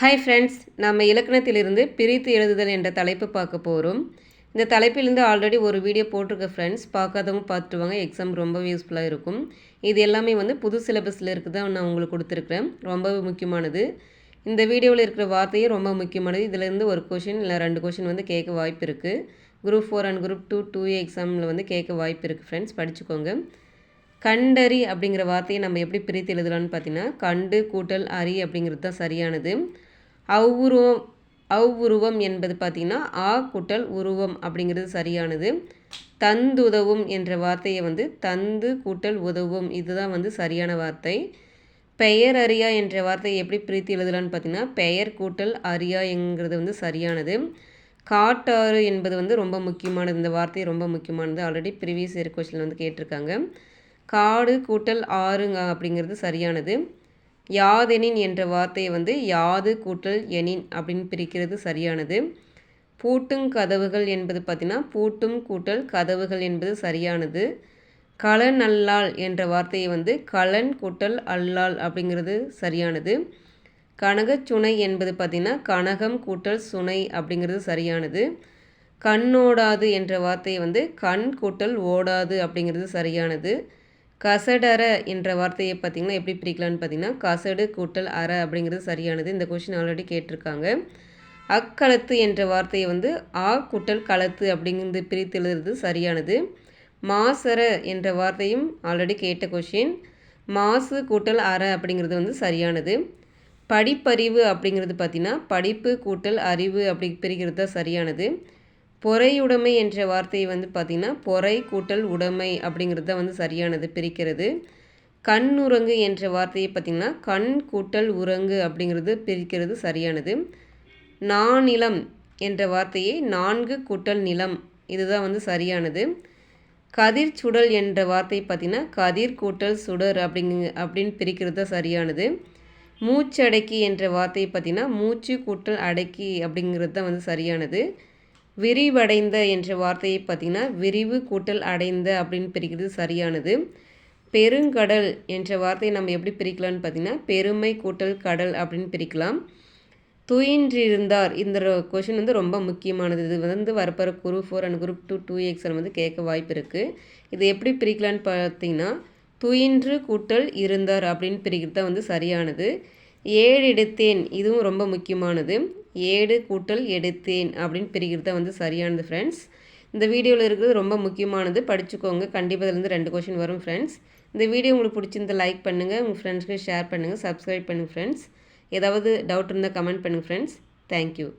Hi friends, நம்ம இலக்கணத்திலிருந்து பிரித்து எழுதுதல் என்ற தலைப்பு பார்க்க போகிறோம். இந்த தலைப்பிலிருந்து ஆல்ரெடி ஒரு வீடியோ போட்டிருக்க ஃப்ரெண்ட்ஸ், பார்க்காதவங்க பார்த்துட்டு வாங்க. எக்ஸாம் ரொம்ப யூஸ்ஃபுல்லாக இருக்கும். இது எல்லாமே புது சிலபஸில் இருக்குது நான் உங்களுக்கு கொடுத்துருக்குறேன். ரொம்பவே முக்கியமானது. இந்த வீடியோவில் இருக்கிற வார்த்தையே ரொம்ப முக்கியமானது. இதிலேருந்து ஒரு கொஷின் இல்லை 2 கொஷின் கேட்க வாய்ப்பு இருக்குது. குரூப் 4 அண்ட் குரூப் 2 எக்ஸாமில் கேட்க வாய்ப்பு இருக்குது ஃப்ரெண்ட்ஸ், படிச்சுக்கோங்க. கண்டறி அப்படிங்கிற வார்த்தையை நம்ம எப்படி பிரித்து எழுதலாம்னு பார்த்தீங்கன்னா, கண்டு கூட்டல் அறி அப்படிங்கிறது தான் சரியானது. அவ்வுருவம் என்பது பார்த்திங்கன்னா ஆ கூட்டல் உருவம் அப்படிங்கிறது சரியானது. தந்துதவும் என்ற வார்த்தையை தந்து கூட்டல் உதவும் இதுதான் சரியான வார்த்தை. பெயர் அறியா என்ற வார்த்தையை எப்படி பிரித்து எழுதலான்னு பார்த்தீங்கன்னா, பெயர் கூட்டல் அறியா என்கிறது சரியானது. காட்டாறு என்பது ரொம்ப முக்கியமானது. இந்த வார்த்தை ரொம்ப முக்கியமானது. ஆல்ரெடி ப்ரீவியஸ் இயர் கொஸ்டினில் கேட்டிருக்காங்க. காடு கூட்டல் ஆறுங்க அப்படிங்கிறது சரியானது. யாதெனின் என்ற வார்த்தையை யாது கூட்டல் எனின் அப்படின்னு பிரிக்கிறது சரியானது. பூட்டும் கதவுகள் என்பது பார்த்திங்கன்னா பூட்டும் கூட்டல் கதவுகள் என்பது சரியானது. களன் அல்லால் என்ற வார்த்தையை களன் கூட்டல் அல்லால் அப்படிங்கிறது சரியானது. கனகச்சுனை என்பது பார்த்திங்கன்னா கனகம் கூட்டல் சுனை அப்படிங்கிறது சரியானது. கண்ணோடாது என்ற வார்த்தையை கண் கூட்டல் ஓடாது அப்படிங்கிறது சரியானது. கசடற என்ற வார்த்தையை பார்த்திங்கன்னா எப்படி பிரிக்கலான்னு பார்த்தீங்கன்னா, கசடு கூட்டல் அற அப்படிங்கிறது சரியானது. இந்த கொஷின் ஆல்ரெடி கேட்டிருக்காங்க. அக்களத்து என்ற வார்த்தையை ஆ கூட்டல் களத்து அப்படிங்கிறது பிரித்து எழுதுறது சரியானது. மாசற என்ற வார்த்தையும் ஆல்ரெடி கேட்ட கொஷின். மாசு கூட்டல் அற அப்படிங்கிறது சரியானது. படிப்பறிவு அப்படிங்கிறது பார்த்திங்கன்னா படிப்பு கூட்டல் அறிவு அப்படி பிரிக்கிறது தான் சரியானது. பொறையுடைமை என்ற வார்த்தையை பார்த்திங்கன்னா பொறை கூட்டல் உடைமை அப்படிங்கிறது தான் சரியானது பிரிக்கிறது. கண்ணுறங்கு என்ற வார்த்தையை பார்த்திங்கன்னா கண் கூட்டல் உறங்கு அப்படிங்கிறது பிரிக்கிறது சரியானது. நானிலம் என்ற வார்த்தையை நான்கு கூட்டல் நிலம் இதுதான் சரியானது. கதிர் சுடல் என்ற வார்த்தையை பார்த்திங்கன்னா கதிர் கூட்டல் சுடர் அப்படின்னு பிரிக்கிறது தான் சரியானது. மூச்சடக்கி என்ற வார்த்தையை பார்த்திங்கன்னா மூச்சு கூட்டல் அடக்கி அப்படிங்கிறது தான் சரியானது. விரிவடைந்த என்ற வார்த்தையை பார்த்திங்கன்னா விரிவு கூட்டல் அடைந்த அப்படின்னு பிரிக்கிறது சரியானது. பெருங்கடல் என்ற வார்த்தையை நம்ம எப்படி பிரிக்கலாம்னு பார்த்திங்கன்னா பெருமை கூட்டல் கடல் அப்படின்னு பிரிக்கலாம். துயின்றிருந்தார் இந்த கொஷின் ரொம்ப முக்கியமானது. இது வரப்போகிற குரூப் 4 அண்ட் குரூப் 2 எக்ஸாம் கேட்க வாய்ப்பு இருக்குது. இது எப்படி பிரிக்கலான்னு பார்த்தீங்கன்னா துயின்று கூட்டல் இருந்தார் அப்படின்னு பிரிக்கிறது தான் சரியானது. ஏழு எடுத்தேன் இதுவும் ரொம்ப முக்கியமானது. ஏடு கூட்டல் எடுத்தேன் அப்படின்னு பிரிக்கிறது தான் சரியானது ஃப்ரெண்ட்ஸ். இந்த வீடியோவில் இருக்கிறது ரொம்ப முக்கியமானது, படிச்சுக்கோங்க. கண்டிப்பாக இதுலேருந்து 2 கொஷின் வரும் ஃப்ரெண்ட்ஸ். இந்த வீடியோ உங்களுக்கு பிடிச்சிருந்தா லைக் பண்ணுங்கள், உங்கள் ஃப்ரெண்ட்ஸ்க்கு ஷேர் பண்ணுங்கள், சப்ஸ்கிரைப் பண்ணுங்கள் ஃப்ரெண்ட்ஸ். ஏதாவது டவுட் இருந்தால் கமெண்ட் பண்ணுங்கள் ஃப்ரெண்ட்ஸ். தேங்க்யூ.